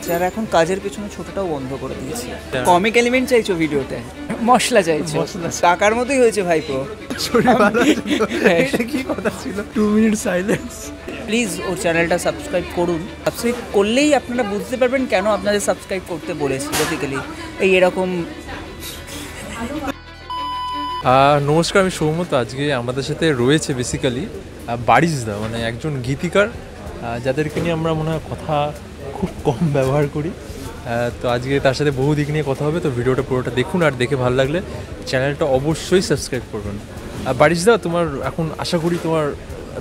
যারা এখন কাজের পেছনে ছোটটাও বন্ধ করে দিয়েছে। কমিক এলিমেন্ট চাইছো ভিডিওতে, মশলা চাইছো, টাকার মতোই হয়েছে ভাইপো। এটা কি কথা ছিল? 2 মিনিট সাইলেন্স। প্লিজ ওর চ্যানেলটা সাবস্ক্রাইব করুন। সাবস্ক্রাইব করলেই আপনারা বুঝতে পারবেন কেন আপনাদের সাবস্ক্রাইব করতে বলেছি। বেসিক্যালি এরকম। নমস্কার, আমি সৌমত। আজকে আমাদের সাথে রয়েছে বেসিক্যালি বারিশদা, মানে একজন গীতিকার যাদেরকে নিয়ে আমরা মনে হয় কথা খুব কম ব্যবহার করি। তো আজকে তার সাথে বহু দিক নিয়ে কথা হবে। তো ভিডিওটা পুরোটা দেখুন, আর দেখে ভালো লাগলে চ্যানেলটা অবশ্যই সাবস্ক্রাইব করবেন। বারিশদা, তোমার এখন আশা করি তোমার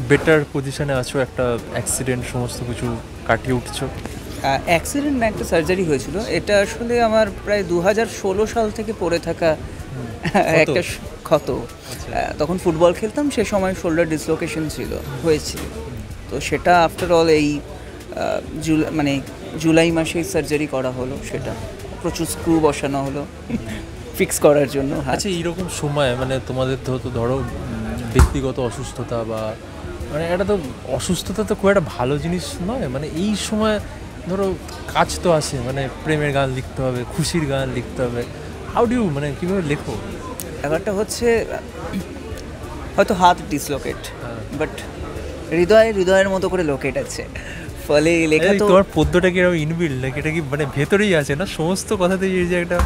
বেটার পজিশনে আছো, একটা অ্যাক্সিডেন্ট সমস্ত কিছু কাটিয়ে উঠছো। অ্যাক্সিডেন্ট না, একটা সার্জারি হয়েছিল। এটা আসলে আমার প্রায় 2016 সাল থেকে পড়ে থাকা একটা ক্ষত। তখন ফুটবল খেলতাম, সে সময় শোল্ডার ডিসলোকেশন হয়েছিল। তো সেটা আফটার অল এই জুলাই মাসেই সার্জারি করা হলো। সেটা প্রচুর স্ক্রু বসানো হলো ফিক্স করার জন্য। আচ্ছা, এইরকম সময় মানে তোমাদের তো ধরো ব্যক্তিগত অসুস্থতা বা মানে এটা তো অসুস্থতা তো খুব একটা ভালো জিনিস নয়। মানে এই সময় ধরো কাজ তো আসে, মানে প্রেমের গান লিখতে হবে, খুশির গান লিখতে হবে। হাউ ডু মানে কীভাবে লেখো? ব্যাপারটা হচ্ছে হয়তো হাত ডিসলোকেট, বাট হৃদয়ের মতো করে লোকেট আছে, ফলে লেখা তো। তোমার পদ্যটা কি এরকম ইনবিল্ড নাকি এটা কি মানে ভেতরেই আছে না? সমস্ত কথাতেই এই যে একটা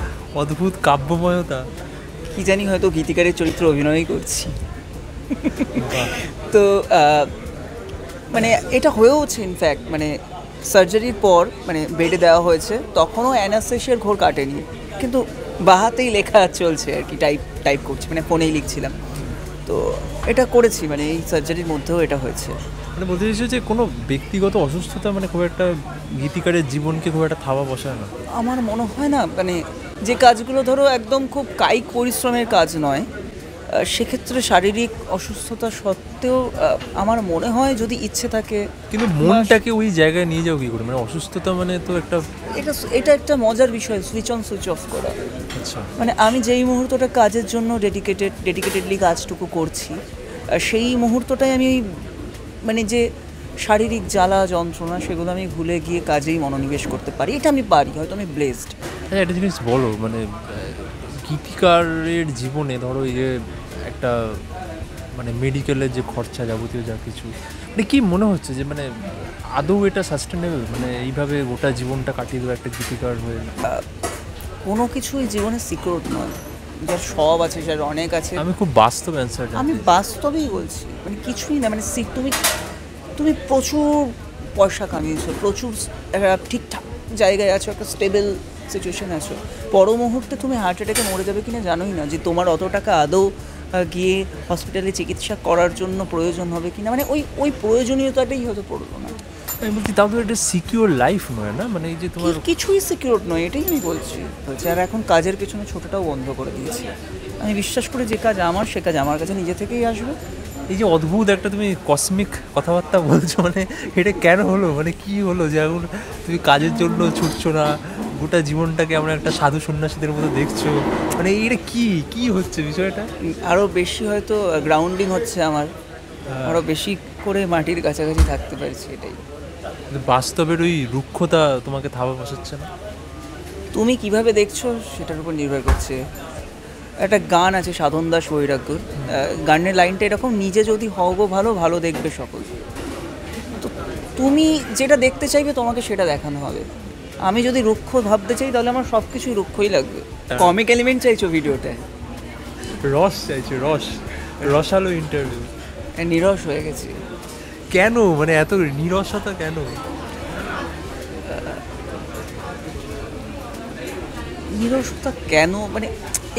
অদ্ভুত কাব্যময়তা, কি জানি, হয়তো গীতিকারের চরিত্র অভিনয়ই করছি। তো মানে এটা হয়েওছে ইনফ্যাক্ট, মানে সার্জারির পর মানে বেডে দেওয়া হয়েছে, তখনও অ্যানাস্থেশিয়ার ঘোর কাটেনি, কিন্তু বাহাতেই লেখা চলছে আর কি, টাইপ করছি, মানে ফোনেই লিখছিলাম। তো এটা করেছি, মানে এই সার্জারির মধ্যেও এটা হয়েছে। মানে বলতে চাইছো যে কোনো ব্যক্তিগত অসুস্থতা মানে খুব একটা গীতিকারের জীবনকে খুব একটা থাবা বসায় না? আমার মনে হয় না, মানে যে কাজগুলো ধরো একদম খুব কায়িক পরিশ্রমের কাজ নয়, সেক্ষেত্রে শারীরিক অসুস্থতা সত্ত্বেও আমার মনে হয় যদি ইচ্ছে থাকে। কিন্তু মনটাকে ওই জায়গায় নিয়ে যাও কী করে? মানে অসুস্থতা মানে তো একটা এটা একটা মজার বিষয়, সুইচ অন সুইচ অফ করা। আচ্ছা, মানে আমি যেই মুহূর্তটা কাজের জন্য ডেডিকেটেডলি কাজটুকু করছি, সেই মুহূর্তটাই আমি মানে যে শারীরিক জ্বালা যন্ত্রণা সেগুলো আমি ভুলে গিয়ে কাজেই মনোনিবেশ করতে পারি। এটা আমি পারি, হয়তো আমি ব্লেসড। হ্যাঁ, একটা জিনিস বলো, মানে গীতিকারের জীবনে ধরো এই যে একটা মানে মেডিকেলের যে খরচা যাবতীয় যা কিছু, মানে কি মনে হচ্ছে যে মানে আদৌ এটা সাস্টেনেবল? মানে এইভাবে গোটা জীবনটা কাটিয়ে দেবো একটা গীতিকার হয়ে? কোনো কিছুই জীবনে সিকিউর নয়। যার সব আছে, যার অনেক আছে। আমি খুব বাস্তব অ্যান্সার, আমি বাস্তবেই বলছি, মানে কিছুই না। মানে তুমি প্রচুর পয়সা কামিয়েছো, প্রচুর ঠিকঠাক জায়গায় আছো, একটা স্টেবল সিচুয়েশানে আছো, পর মুহূর্তে তুমি হার্ট অ্যাটাকে মরে যাবে কিনা জানোই না, যে তোমার অত টাকা আদৌ গিয়ে হসপিটালে চিকিৎসা করার জন্য প্রয়োজন হবে কিনা, মানে ওই প্রয়োজনীয়তাটাই হয়তো পড়লো না। আমি বলছি তাও তো এটা সিকিউর লাইফ নয় না, মানে এই যে তোমার কিছুই সিকিউর নয়, এটাই আমি বলছি। যারা এখন কাজের পেছনে ছোটটাও বন্ধ করে দিয়েছে। আমি বিশ্বাস করি যে কাজ আমার, সে কাজ আমার কাছে নিজে থেকেই আসবে। এই যে অদ্ভুত একটা তুমি কসমিক কথাবার্তা বলছো, মানে এটা কেন হলো? মানে কি হলো যে এখন তুমি কাজের জন্য ছুটছো না, গোটা জীবনটাকে আমরা একটা সাধু সন্ন্যাসীদের মতো দেখছো? মানে এইটা কি হচ্ছে বিষয়টা? আরও বেশি হয়তো গ্রাউন্ডিং হচ্ছে আমার, আরও বেশি করে মাটির কাছাকাছি থাকতে পারছি, এটাই। বাস্তবের ওই রুক্ষতা তোমাকে থাবা বসাচ্ছে না? তুমি কিভাবে দেখছো সেটার উপর নির্ভর করছে। একটা গান আছে সাধন দাস বৈরাগ্যর, গানের লাইনটা এরকম: নিজে যদি হও গো ভালো, ভালো দেখবে সকল। তো তুমি যেটা দেখতে চাইবে তোমাকে সেটা দেখানো হবে। আমি যদি রুক্ষ ভাবতে চাই তাহলে আমার সব কিছুই রুক্ষই লাগবে। কমিক এলিমেন্ট চাইছো ভিডিওতে? রস চাইছো? রসালো ইন্টারভিউ? নিরস হয়ে গেছি। কেন মানে এত নিরসতা কেন? নিরসতা কেন মানে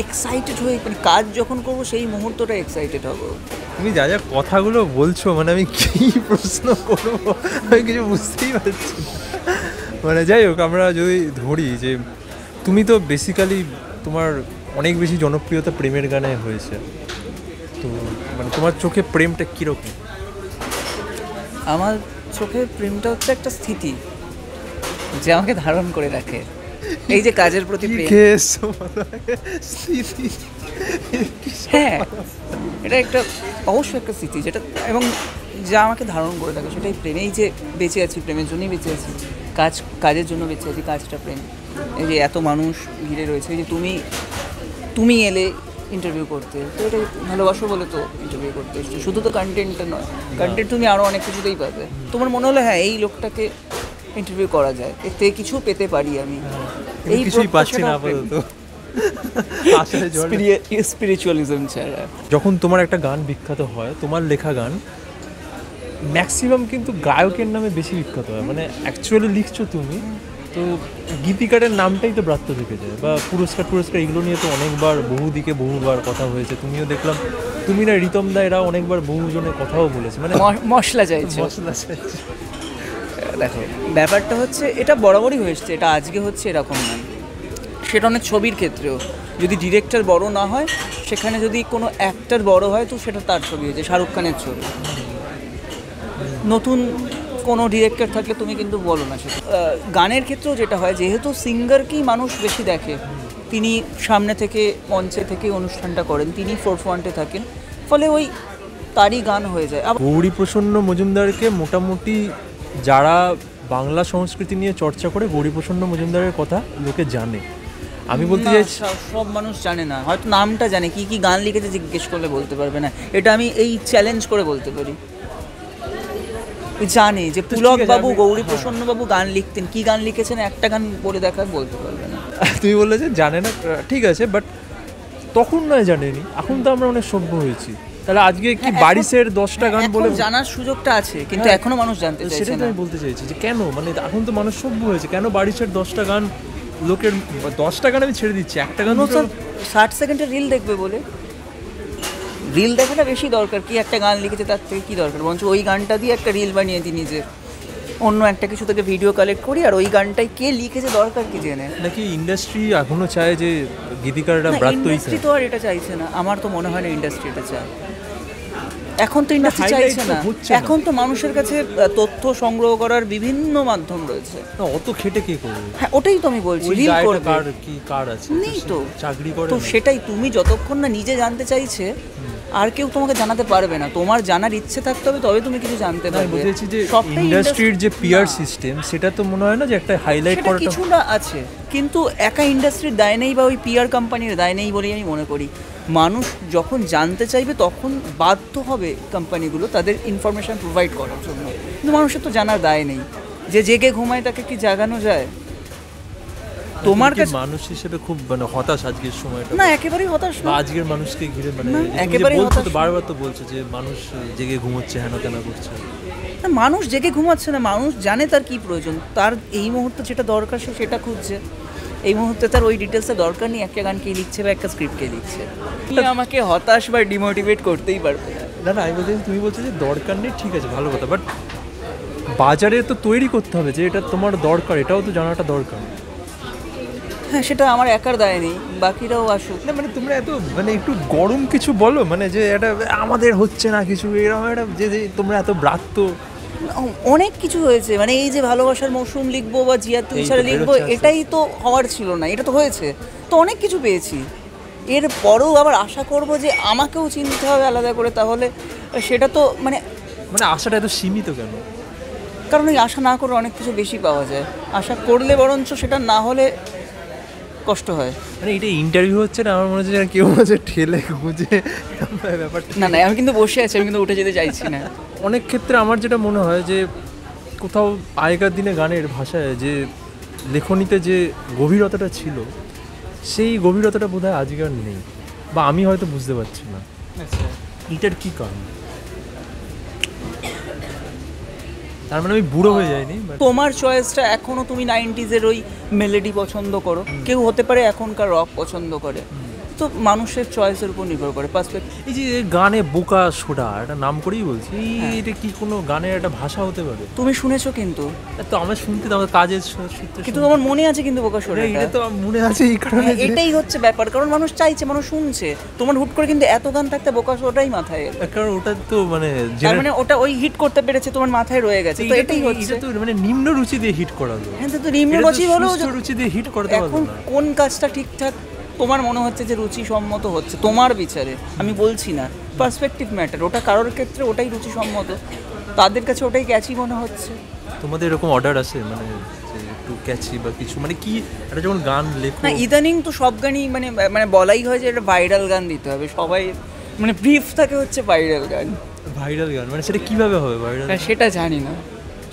এক্সাইটেড হয়ে, মানে কাজ যখন করবো সেই মুহূর্তটা এক্সাইটেড হবো। তুমি যা যা কথাগুলো বলছো, মানে আমি কী প্রশ্ন করবো আমি কিছু বুঝতেই পারছি না। মানে যাই হোক, আমরা যদি ধরি যে তুমি তো বেসিক্যালি তোমার অনেক বেশি জনপ্রিয়তা প্রেমের গানে হয়েছে, তো মানে তোমার চোখে প্রেমটা কীরকম? আমার চোখে প্রেমটা হচ্ছে একটা স্থিতি যে আমাকে ধারণ করে রাখে। এই যে কাজের প্রতি প্রেম, হ্যাঁ এটা একটা অবশ্যই একটা স্মৃতি, যেটা এবং যা আমাকে ধারণ করে থাকে সেটাই প্রেম। এই যে বেঁচে আছি, প্রেমের জন্যই বেঁচে আছি। কাজের জন্য বেঁচে আছি, কাজটা প্রেম। এই যে এত মানুষ ঘিরে রয়েছে, এই যে তুমি এলে ইন্টারভিউ করতে, তো এটা ভালোবাসো বলে তো ইন্টারভিউ করতে এসছো, শুধু তো কন্টেন্টটা নয়, কন্টেন্ট তুমি আরও অনেক কিছুতেই পাবে। তোমার মনে হলো হ্যাঁ এই লোকটাকে ইন্টারভিউ করা যায়, এতে কিছু পেতে পারি আমি, এই কিছুই পাচ্ছি না আপাতত। স্পিরিচুয়ালিজম ছাড়া। যখন তোমার একটা গান বিখ্যাত হয়, তোমার লেখা গান ম্যাক্সিমাম কিন্তু গায়কের নামে বেশি বিখ্যাত হয়, মানে অ্যাকচুয়ালি লিখছো তুমি, তো গীতিকারের নামটাই তো ব্রাত্য থেকে যায়। বা পুরস্কার এগুলো নিয়ে তো অনেকবার বহুবার কথা হয়েছে, তুমিও দেখলাম, তুমি না রিতম দা এরা অনেকবার বহুজনের কথাও বলেছে, মানে মশলা চাইছে। দেখো ব্যাপারটা হচ্ছে এটা বরাবরই হয়েছে, এটা আজকে হচ্ছে এরকম নয়, সেটা অনেক ছবির ক্ষেত্রেও যদি ডিরেক্টর বড় না হয়, সেখানে যদি কোনো অ্যাক্টর বড় হয় তো সেটা তার ছবি হয়েছে, শাহরুখ খানের ছবি। নতুন কোনো ডিরেক্টর থাকলে তুমি কিন্তু বলো না সেটা। গানের ক্ষেত্রেও যেটা হয়, যেহেতু সিঙ্গারকেই মানুষ বেশি দেখে, তিনি সামনে থেকে মঞ্চে থেকে অনুষ্ঠানটা করেন, তিনি ফোরফ্রন্টে থাকেন, ফলে ওই তারই গান হয়ে যায়। গৌরীপ্রসন্ন মজুমদারকে মোটামুটি যারা বাংলা সংস্কৃতি নিয়ে চর্চা করে, গৌরীপ্রসন্ন মজুমদারের কথা লোকে জানে। আমি বলতে চাই সব মানুষ জানে না, হয়তো নামটা জানে, কি কি গান লিখেছে জিজ্ঞেস করলে বলতে পারবে না, এটা আমি এই চ্যালেঞ্জ করে বলতে পারি। জানি যে পুলক বাবু, গৌরীপ্রসন্ন বাবু গান লিখতেন, কি গান লিখেছেন একটা গান বলে দেখা বলতে পারবে না। তুমি বললে যে জানে না, ঠিক আছে, বাট তখন নয় জানেনি, এখন তো আমরা অনেক সভ্য হয়েছি, তাহলে আজকে কি বারিশের 10টা গান বলে জানার সুযোগটা আছে, কিন্তু এখনো মানুষ জানতে চাইছে না। সেটাই আমি বলতে চাইছি যে কেন, মানে এখন তো মানুষ সভ্য হয়েছে, কেন বারিশের 10টা গান লোকের, 10টা গান আমি ছেড়ে দিচ্ছি, একটা গান 60 সেকেন্ডের রিল দেখবে বলে, রিল দেখাটা বেশি দরকার, কি একটা গান লিখেছে তার থেকে কি দরকার, বরঞ্চ ওই গানটা দিয়ে একটা রিল বানিয়ে দিই নিজের, অন্য একটা কিছু থেকে ভিডিও কালেক্ট করি, আর ওই গানটাই কে লিখেছে দরকার কি জেনে। নাকি ইন্ডাস্ট্রি এখনো চায় যে গীতিকাররা ব্রাত্যই, ইন্ডাস্ট্রি তো আর এটা চাইছে না, আমার তো মনে হয় না ইন্ডাস্ট্রি এটা চায়। এখন তো ইন্ডাস্ট্রি চাইছে না, এখন তো মানুষের কাছে তথ্য সংগ্রহ করার বিভিন্ন মাধ্যম রয়েছে, অত খেটে কে করবে? হ্যাঁ ওটাই তো আমি বলছি, রিল করবে, কি কার আছে নেই তো চাকরি করে, তো সেটাই, তুমি যতক্ষণ না নিজে জানতে চাইছে আর কেউ তোমাকে জানাতে পারবে না, তোমার জানার ইচ্ছে থাকতে হবে, তবে তুমি কিছু জানতে পারবে। বুঝেছি যে ইন্ডাস্ট্রির যে পিআর সিস্টেম, সেটা তো মনে হয় না যে একটা হাইলাইট করাটা কিছুটা আছে, কিন্তু একা ইন্ডাস্ট্রির দায় নেই বা ওই পিআর কোম্পানির দায় নেই বলেই আমি মনে করি। মানুষ যখন জানতে চাইবে তখন বাধ্য হবে কোম্পানিগুলো তাদের ইনফরমেশন প্রোভাইড করার জন্য, কিন্তু মানুষের তো জানার দায় নেই, যে জেগে ঘুমায় তাকে কি জাগানো যায়? তোমার কাছে মানুষ হিসেবে খুব মানে হতাশ আজকের সময়টা। না একেবারেই হতাশ না, আজকের মানুষকে ঘিরে মানে একেবারেই বলছো তো, বারবার তো বলছো যে মানুষ জেগে ঘুমোচ্ছে, হেন তেন করছে। না মানুষ জেগে ঘুমাচ্ছে না, মানুষ জানে তার কি প্রয়োজন, তার এই মুহূর্তে যেটা দরকার সে সেটা খুঁজছে, এই মুহূর্তে তার ওই ডিটেলসটা দরকার নেই একটা গান কে লিখছে বা একটা স্ক্রিপ্ট কে লিখছে। তুমি আমাকে হতাশ বা ডিমোটিভেট করতেই পারবে না। না আমি বলছি, তুমি বলছো যে দরকার নেই, ঠিক আছে ভালো কথা, বাট বাজারে তো তৈরি করতে হবে যে এটা তোমার দরকার, এটাও তো জানাটা দরকার। হ্যাঁ সেটা আমার একার দায় নেই, বাকিরাও আসুক। না মানে তোমরা এত মানে একটু গরম কিছু বলো, মানে যে এটা আমাদের হচ্ছে না কিছু, এরকম একটা যে তোমরা এত ব্রাত্য, অনেক কিছু হয়েছে, মানে এই যে ভালোবাসার মৌসুম লিখবো বা জিয়া তুষার লিখবো, এটাই তো হওয়ার ছিল না, এটা তো হয়েছে, তো অনেক কিছু পেয়েছি, এর পরেও আবার আশা করব যে আমাকেও চিনতে হবে আলাদা করে, তাহলে সেটা তো মানে আশাটা এত সীমিত কেন? কারণ ওই আশা না করে অনেক কিছু বেশি পাওয়া যায়, আশা করলে বরঞ্চ সেটা না হলে কষ্ট হয়। মানে এটা ইন্টারভিউ হচ্ছে না, আমার মনে হচ্ছে কেউ হচ্ছে ঠেলে খুঁজে ব্যাপারটা। না আমি কিন্তু বসে আছি, আমি কিন্তু উঠে যেতে চাইছি না। অনেক ক্ষেত্রে আমার যেটা মনে হয় যে কোথাও আগেকার দিনে গানের ভাষায় যে লেখনীতে যে গভীরতাটা ছিল, সেই গভীরতাটা বোধহয় আজকে আর নেই, বা আমি হয়তো বুঝতে পারছি না। আচ্ছা এটার কী কারণ? তার মানে আমি বুড়ো হয়ে যাইনি। তোমার চয়েসটা এখনো, তুমি 90s ওই মেলোডি পছন্দ করো, কেউ হতে পারে এখনকার রক পছন্দ করে, তো মানুষের চয়েসের উপর নির্ভর করে পার্সপেক্টিভ। এই যে গানে বোকা সোডা একটা নাম করেই বলছি, এটা কি কোনো গানের একটা ভাষা হতে পারে? তুমি শুনেছো কিন্তু, তো আমার শুনতে তো আমার কাজের সূত্রে, কিন্তু তোমার মনে আছে কিন্তু বোকা সোডা, এটা তো মনে আছে এই কারণে, এটাই হচ্ছে ব্যাপার, কারণ মানুষ চাইছে, মানুষ শুনছে, তোমার হুট করে কিন্তু এত গান থাকতে বোকা সোডাই মাথায়, কারণ ওটা তো মানে ওটা ওই হিট করতে পেরেছে, তোমার মাথায় রয়ে গেছে, তো এটাই হচ্ছে, এটা তো মানে নিম্ন রুচি দিয়ে হিট করালো। হ্যাঁ তো নিম্ন রুচি হলেও রুচি দিয়ে হিট করতে পারবে না। এখন কোন কাজটা ঠিকঠাক তোমার মনে হচ্ছে যে রুচিসম্মত হচ্ছে তোমার বিচারে, আমি বলছি না, পার্সপেক্টিভ ম্যাটার, ওটা কারোর ক্ষেত্রে ওটাই রুচিসম্মত, তাদের কাছে ওটাই ক্যাচি মনে হচ্ছে। তোমাদের এরকম অর্ডার আছে মানে একটু ক্যাচি বা কিছু, মানে কি একটা যখন গান লেখো না ইদানিং তো সব গানই মানে মানে বলাই হয় যে এটা ভাইরাল গান দিতে হবে, সবাই মানে ব্রিফ থাকে হচ্ছে ভাইরাল গান। ভাইরাল গান মানে সেটা কিভাবে হবে ভাইরাল? সেটা জানি না,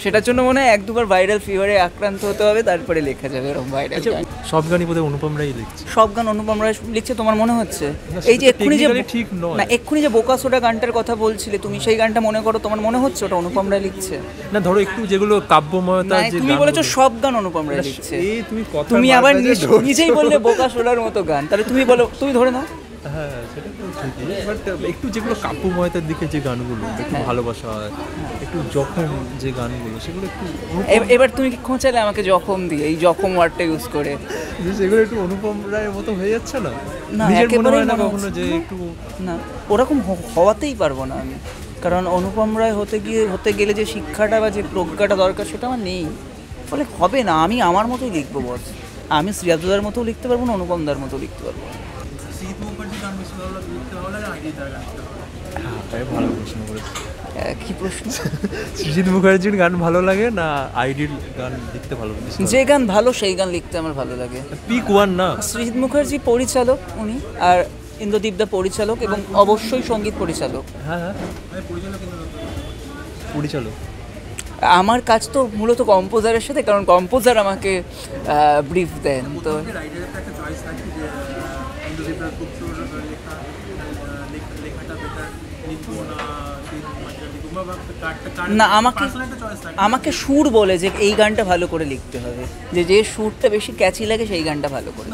সেটার জন্য মনে হয় 1-2 বার ভাইরাল ফিভারে আক্রান্ত হতে হবে, তারপরে লেখা যাবে এরকম ভাইরাল গান। সব গানই বোধহয় অনুপম রাই লিখছে। সব গান অনুপম রায় লিখছে তোমার মনে হচ্ছে? এই যে এক্ষুনি যে ঠিক নয়, না এক্ষুনি যে বোকাসোডা গানটার কথা বলছিলে তুমি, সেই গানটা মনে করো, তোমার মনে হচ্ছে ওটা অনুপম রায় লিখছে? না ধরো একটু যেগুলো কাব্যময়তা, যে তুমি বলেছো সব গান অনুপম রায় লিখছে, তুমি আবার নিজেই বললে বোকাসোডার মতো গান, তাহলে তুমি বলো, তুমি ধরে নাও। হ্যাঁ সেটা তো ঠিকই, বাট একটু যেগুলো কাব্যময়তার দিকে যে গানগুলো, একটু ভালোবাসা হয়, একটু জখম যে গানগুলো, সেগুলো একটু এবার তুমি কি খোঁচালে আমাকে জখম দিয়ে, এই জখম ওয়ার্ডটা ইউজ করে, সেগুলো একটু অনুপম রায়ের মতো হয়ে যাচ্ছে না? না নিজের মনে একেবারেই হয় না মনে কখনো হচ্ছে যে না। একটু না ওরকম হওয়াতেই পারবো না আমি, কারণ অনুপম রায় হতে গেলে যে শিক্ষাটা বা যে প্রজ্ঞাটা দরকার সেটা আমার নেই, ফলে হবে না। আমি আমার মতোই লিখবো বস, আমি শ্রীয়াদার মতো লিখতে পারবো না, অনুপমদার মতো লিখতে পারবো না। ভালো প্রশ্ন করেছে। কি প্রশ্ন? সৃজিত মুখার্জির গান ভালো লাগে না আইডির গান লিখতে ভালো লাগে? যে গান ভালো সেই গান লিখতে আমার ভালো লাগে। পিক ওয়ান না? সৃজিত মুখার্জি পরিচালক উনি, আর ইন্দ্রদীপ দা পরিচালক, এবং অবশ্যই সঙ্গীত পরিচালক। হ্যাঁ হ্যাঁ পরিচালক। আমার কাজ তো মূলত কম্পোজারের সাথে, কারণ কম্পোজার আমাকে ব্রিফ দেন। তো না আমাকে সুর বলে যে এই গানটা ভালো করে লিখতে হবে, যে সুরটা বেশি ক্যাচি লাগে সেই গানটা ভালো করে।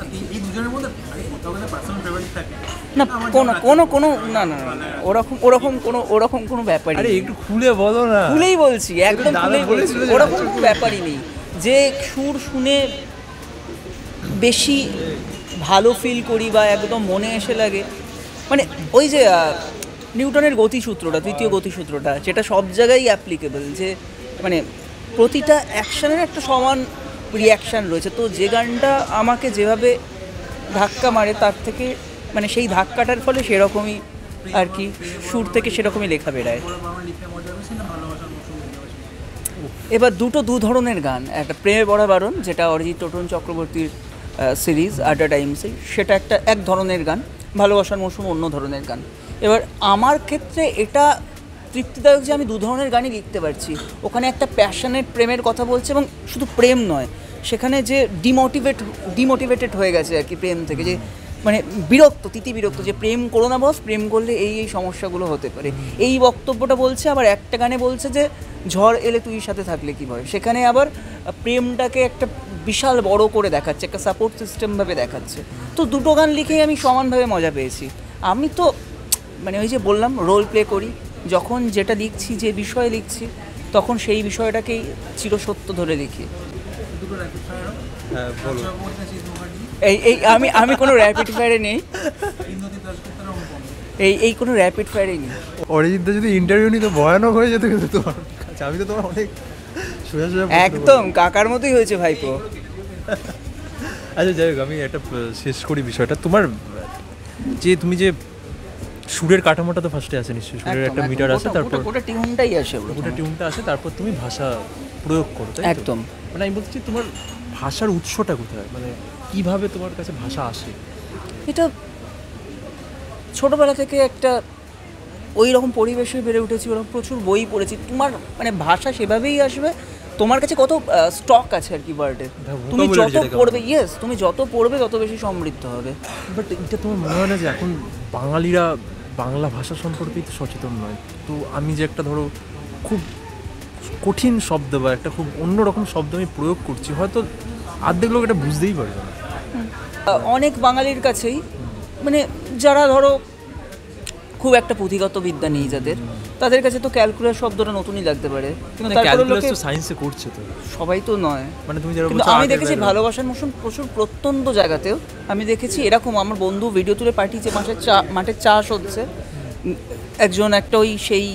না কোনো না না ওরকম কোনো ব্যাপারই আরে একটু খুলে বলো না। খুলেই বলছি, একদম খুলেই বলছি, ওরকম কোনো ব্যাপারই নেই যে সুর শুনে বেশি ভালো ফিল করি বা একদম মনে এসে লাগে। মানে ওই যে নিউটনের গতিসূত্রটা, তৃতীয় গতিসূত্রটা, যেটা সব জায়গায় অ্যাপ্লিকেবল, যে মানে প্রতিটা অ্যাকশানের একটা সমান রিয়াকশান রয়েছে। তো যে গানটা আমাকে যেভাবে ধাক্কা মারে তার থেকে মানে সেই ধাক্কাটার ফলে সেরকমই আর কি সুর থেকে সেরকমই লেখা বেরায়। এবার দু ধরনের গান, একটা প্রেমে পড়া বারণ, যেটা অরিজিৎ টোটন চক্রবর্তীর সিরিজ আড্ডা টাইমসে, সেটা এক ধরনের গান, ভালোবাসার মৌসুম অন্য ধরনের গান। এবার আমার ক্ষেত্রে এটা তৃপ্তিদায়ক যে আমি দু ধরনের গানই লিখতে পারছি। ওখানে একটা প্যাশনেট প্রেমের কথা বলছে, এবং শুধু প্রেম নয়, সেখানে যে ডিমোটিভেটেড হয়ে গেছে আর কি প্রেম থেকে, যে মানে বিরক্ত যে প্রেম করো না বস, প্রেম করলে এই সমস্যাগুলো হতে পারে, এই বক্তব্যটা বলছে। আবার একটা গানে বলছে যে ঝড় এলে তুই সাথে থাকলে কী ভয়, সেখানে আবার প্রেমটাকে একটা বিশাল বড় করে দেখাচ্ছে, একটা সাপোর্ট সিস্টেমভাবে দেখাচ্ছে। তো দুটো গান লিখেই আমি সমানভাবে মজা পেয়েছি। আমি তো মানে ওই যে বললাম রোল প্লে করি, যখন যেটা লিখছি, যে বিষয়ে লিখছি, তখন সেই বিষয়টাকেই চিরসত্য ধরে লিখি। এই আমি কোনো র্যাপিড ফায়ারে নেই, এই কোনো র্যাপিড ফায়ারে নেই। অরিজিৎ যদি ইন্টারভিউ নিতে ভয়ানক হয়ে যেত কিন্তু তোমার কাছে, আমি তো তোমার অনেক সোজা একদম কাকার মতোই হয়েছে ভাইপো। আচ্ছা যাই হোক, আমি একটা শেষ করি বিষয়টা। তোমার যে তুমি যে সুরের কাঠামোটা তো ফার্স্টে আছে নিশ্চয়ই, সুরের একটা মিটার আছে, তারপর ওটা টিউনটাই আসে, ওটা টিউনটা আসে, তারপর তুমি ভাষা প্রয়োগ করো, তাই একদম। মানে আমি বলছি তোমার ভাষার উৎসটা কোথায়, মানে কিভাবে তোমার কাছে ভাষা আসে? এটা ছোটোবেলা থেকে একটা ওই রকম পরিবেশে বেড়ে উঠেছি, ওরকম প্রচুর বই পড়েছি। তোমার মানে ভাষা সেভাবেই আসবে, তোমার কাছে কত স্টক আছে আর কি ওয়ার্ডের, তুমি যত পড়বে, তুমি যত পড়বে তত বেশি সমৃদ্ধ হবে। বাট এটা তোমার মনে হয় না যে এখন বাঙালিরা বাংলা ভাষা সম্পর্কেই তো সচেতন নয়? তো আমি যে একটা ধরো খুব কঠিন শব্দ বা একটা খুব অন্যরকম শব্দ আমি প্রয়োগ করছি, হয়তো অর্ধেক লোক এটা বুঝতেই পারবে না। অনেক বাঙালির কাছেই মানে যারা ধরো খুব একটা পুঁথিগত বিদ্যা নেই যাদের, তাদের কাছে তো ক্যালকুলাস শব্দটা নতুনই লাগতে পারে, কিন্তু তারপরে লোকে সায়েন্সে করছে তো সবাই তো নয়। মানে তুমি কিন্তু আমি দেখেছি ভালোবাসার মৌসুম প্রচুর প্রত্যন্ত জায়গাতেও আমি দেখেছি এরকম, আমার বন্ধু ভিডিও তুলে পাঠিয়েছে, মাঠে চাষ হচ্ছে, একটা ওই সেই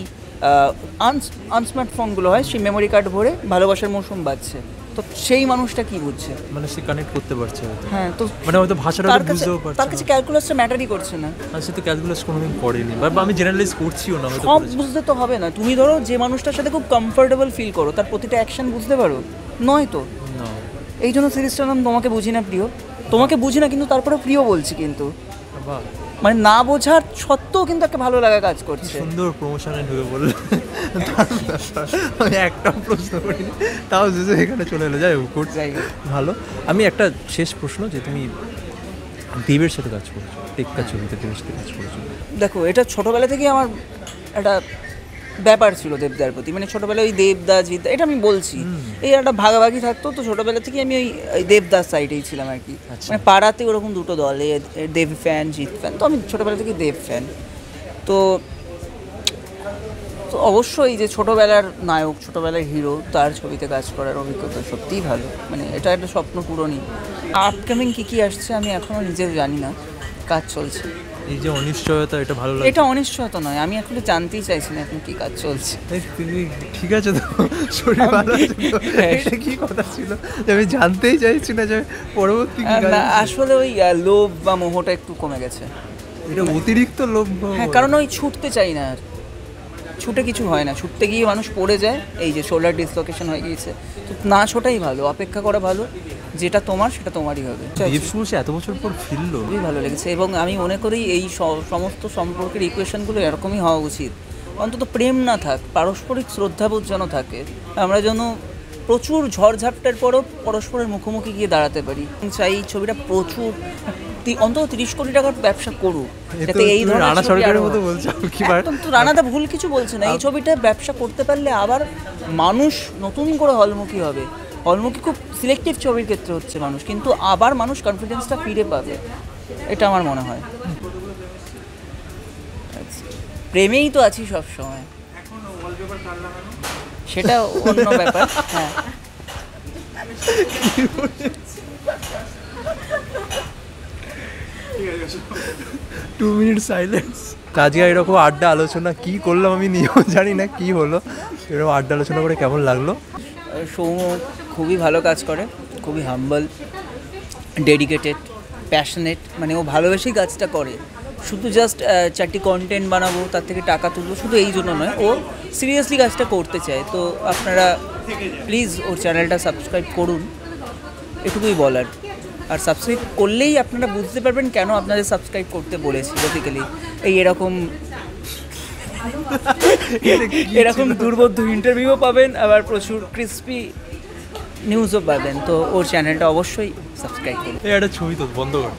আনস্মার্টফোনগুলো হয়, সেই মেমোরি কার্ড ভরে ভালোবাসার মৌসুম বাজছে। তো সেই মানুষটা কি বুঝছে, মানে সে কানেক্ট করতে পারছে হয়তো। হ্যাঁ, তো মানে হয়তো ভাষাটা বুঝতেও পারছে, তার কাছে ক্যালকুলাসটা ম্যাটারই করছে না। আর সে তো ক্যালকুলাস কোনোদিন করেনি, বা আমি জেনারেলাইজ করছিও না। সব বুঝতে তো হবে না। তুমি ধরো যে মানুষটার সাথে খুব কমফোর্টেবল ফিল করো, তার প্রতিটা অ্যাকশন বুঝতে পারো, নয় তো? এই জন্য সিরিজটার নাম তোমাকে বুঝি না প্রিয়। তোমাকে বুঝি না কিন্তু তারপরে প্রিয় বলছি, কিন্তু বাহ, মানে না বোঝার সত্ত্বেও কিন্তু একটা ভালো লাগা কাজ করছে। সুন্দর প্রমোশনে ঢুকে বললো। আমি একটা প্রশ্ন করিনি, তাও শেষে এখানে চলে এলো। যাই হোক, যাই হোক। ভালো। আমি একটা শেষ প্রশ্ন, যে তুমি দেবের সাথে কাজ করেছো, টেক্কা ছবিতে দেবের সাথে কাজ করেছো। দেখো, এটা ছোটোবেলা থেকেই আমার একটা ব্যাপার ছিল দেবদার প্রতি, মানে ছোটোবেলায় ওই দেবদা জিদা, এটা আমি বলছি, এই একটা ভাগাভাগি থাকতো, তো ছোটোবেলা থেকেই আমি ওই দেবদার সাইডেই ছিলাম আর কি। মানে পাড়াতে ওরকম দুটো দল, দেব ফ্যান জিৎ ফ্যান, তো আমি ছোটোবেলা থেকেই দেব ফ্যান। তো তো অবশ্যই যে ছোটোবেলার নায়ক, ছোটোবেলার হিরো, তার ছবিতে কাজ করার অভিজ্ঞতা সত্যিই ভালো, মানে এটা একটা স্বপ্ন পূরণই। আপকামিং কী আসছে আমি এখনও নিজেও জানি না, কাজ চলছে। এই যে অনিশ্চয়তা, এটা ভালো লাগে। এটা অনিশ্চয়তা নয়, আমি এখন জানতেই চাইছি না এখন কী কাজ চলছে। ঠিক আছে তো, শরীর ভালো আছে তো? এটা কি কথা ছিল যে আমি জানতেই চাইছি না যে পরবর্তী কি কাজ? না, আসলে ওই লোভ বা মোহটা একটু কমে গেছে। এটা অতিরিক্ত লোভ। হ্যাঁ, কারণ ওই ছুটতে চাই না আর, ছুটে কিছু হয় না, ছুটতে গিয়ে মানুষ পড়ে যায়, এই যে শোল্ডার ডিসলোকেশন হয়ে গিয়েছে। তো না ছোটাই ভালো, অপেক্ষা করা ভালো, যেটা তোমার সেটা তোমারই হবে। দেবশুভ এত বছর পর ফিরলো, খুবই ভালো লেগেছে, এবং আমি মনে করি এই সমস্ত সম্পর্কের ইকুয়েশনগুলো এরকমই হওয়া উচিত। অন্তত প্রেম না থাক, পারস্পরিক শ্রদ্ধাবোধ যেন থাকে, আমরা যেন প্রচুর ঝড়ঝাপটার পরও পরস্পরের মুখোমুখি গিয়ে দাঁড়াতে পারি। চাই এই ছবিটা প্রচুর, অন্তত 30 কোটি টাকার ব্যবসা করুক, যাতে এই ধরনের রানা সরকারের মতো বলছো কি বার। একদম তো রানাদা ভুল কিছু বলছে না, এই ছবিটা ব্যবসা করতে পারলে আবার মানুষ নতুন করে হলমুখী হবে। হলমুখী খুব সিলেক্টিভ ছবির ক্ষেত্রে হচ্ছে মানুষ, কিন্তু আবার মানুষ কনফিডেন্সটা ফিরে পাবে, এটা আমার মনে হয়। প্রেমেই তো আছি সব সময়, সেটা অন্য ব্যাপার। হ্যাঁ, 2 মিনিট সাইলেন্স। আজকে এরকম আড্ডা আলোচনা কি করলাম আমি নিজেও জানি না কি হলো, এরকম আড্ডা আলোচনা করে কেমন লাগলো? সৌম্য খুবই ভালো কাজ করে, খুবই হাম্বল, ডেডিকেটেড, প্যাশনেট, মানে ও ভালোবেসেই কাজটা করে। শুধু জাস্ট 4টি কন্টেন্ট বানাবো, তার থেকে টাকা তুলবো, শুধু এই জন্য নয়, ও সিরিয়াসলি কাজটা করতে চায়। তো আপনারা প্লিজ ওর চ্যানেলটা সাবস্ক্রাইব করুন, এটুকুই বলার। আর সাবস্ক্রাইব করলেই আপনারা বুঝতে পারবেন কেন আপনাদের সাবস্ক্রাইব করতে বলেছি। বেসিক্যালি এরকম দুর্বোধ্য ইন্টারভিউও পাবেন, আবার প্রচুর ক্রিস্পি নিউজও পাবেন। তো ওর চ্যানেলটা অবশ্যই সাবস্ক্রাইব করুন। একটা ছবি তো বন্ধ কর।